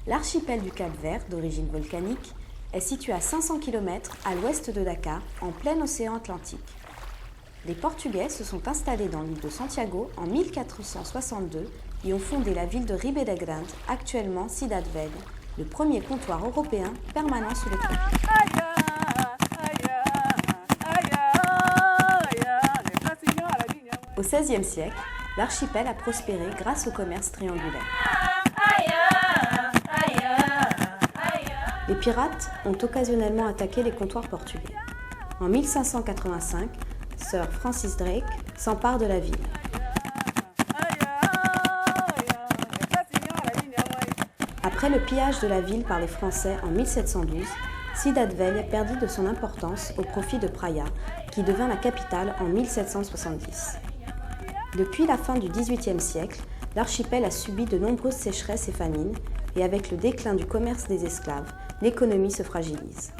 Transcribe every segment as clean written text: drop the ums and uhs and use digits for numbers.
L'archipel du Cap-Vert, d'origine volcanique, est situé à 500 km à l'ouest de Dakar, en plein océan Atlantique. Les Portugais se sont installés dans l'île de Santiago en 1462 et ont fondé la ville de Ribeira Grande, actuellement Cidade Velha, le premier comptoir européen permanent sous les tropiques. Au XVIe siècle, l'archipel a prospéré grâce au commerce triangulaire. Les pirates ont occasionnellement attaqué les comptoirs portugais. En 1585, Sir Francis Drake s'empare de la ville. Après le pillage de la ville par les Français en 1712, Cidade Velha perdit de son importance au profit de Praia, qui devint la capitale en 1770. Depuis la fin du XVIIIe siècle, l'archipel a subi de nombreuses sécheresses et famines, et avec le déclin du commerce des esclaves, l'économie se fragilise.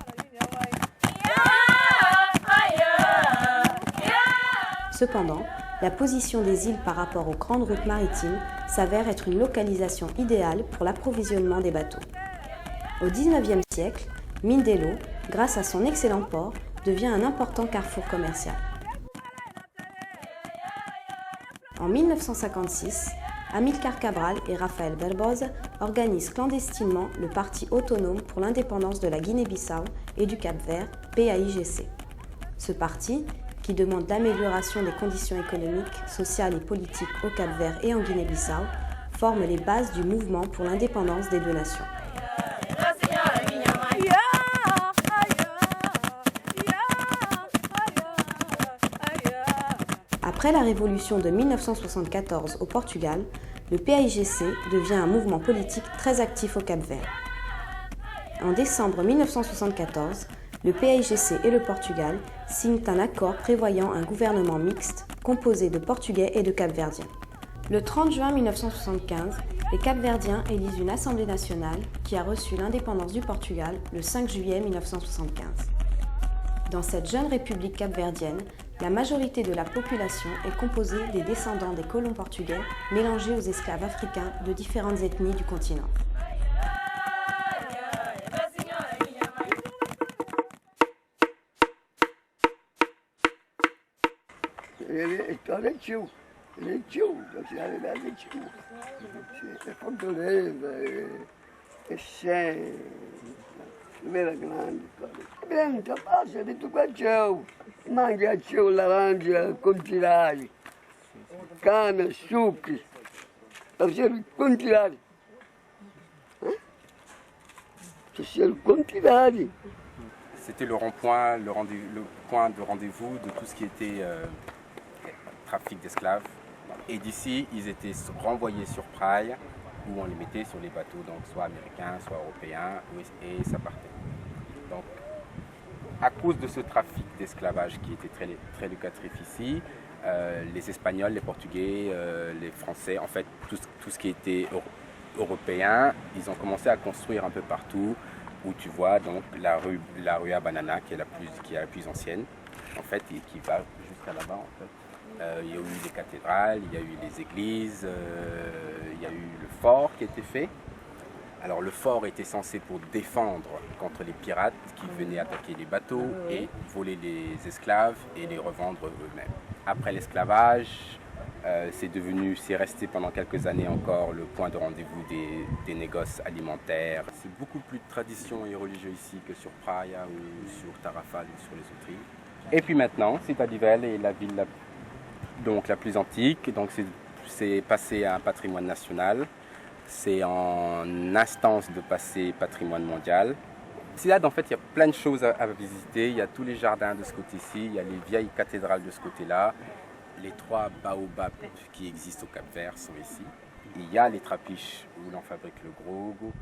Cependant, la position des îles par rapport aux grandes routes maritimes s'avère être une localisation idéale pour l'approvisionnement des bateaux. Au XIXe siècle, Mindelo, grâce à son excellent port, devient un important carrefour commercial. En 1956, Amílcar Cabral et Rafael Barbosa organisent clandestinement le Parti autonome pour l'indépendance de la Guinée-Bissau et du Cap-Vert, PAIGC. Ce parti, qui demande l'amélioration des conditions économiques, sociales et politiques au Cap-Vert et en Guinée-Bissau, forme les bases du mouvement pour l'indépendance des deux nations. Après la révolution de 1974 au Portugal, le PAIGC devient un mouvement politique très actif au Cap-Vert. En décembre 1974, le PAIGC et le Portugal signent un accord prévoyant un gouvernement mixte composé de Portugais et de Cap-Verdiens. Le 30 juin 1975, les Cap-Verdiens élisent une Assemblée nationale qui a reçu l'indépendance du Portugal le 5 juillet 1975. Dans cette jeune république capverdienne, la majorité de la population est composée des descendants des colons portugais mélangés aux esclaves africains de différentes ethnies du continent. Mangiacio, laranja, contilari, cana, sucre, contilari. C'est le contilari. C'était le rond-point, le point de rendez-vous de tout ce qui était trafic d'esclaves. Et d'ici, ils étaient renvoyés sur Praia, où on les mettait sur les bateaux, donc soit américains, soit européens, et ça partait. Donc, à cause de ce trafic d'esclavage qui était très, très lucratif ici, les Espagnols, les Portugais, les Français, en fait tout ce qui était européen, ils ont commencé à construire un peu partout, où tu vois donc la rue à Banana qui est la plus ancienne, en fait, et qui va jusqu'à là-bas en fait. Il y a eu des cathédrales, il y a eu les églises, il y a eu le fort qui a été fait. Alors le fort était censé pour défendre contre les pirates qui venaient attaquer les bateaux et voler les esclaves et les revendre eux-mêmes. Après l'esclavage, c'est resté pendant quelques années encore le point de rendez-vous des négoces alimentaires. C'est beaucoup plus de tradition et religieux ici que sur Praia ou sur Tarrafal ou sur les autres îles. Et puis maintenant, Cidade Velha est la ville la plus antique, donc c'est passé à un patrimoine national. C'est en instance de passer patrimoine mondial. Cidade, en fait, il y a plein de choses à visiter. Il y a tous les jardins de ce côté-ci, il y a les vieilles cathédrales de ce côté-là. Les 3 baobabs qui existent au Cap-Vert sont ici. Il y a les trapiches où l'on fabrique le grogo.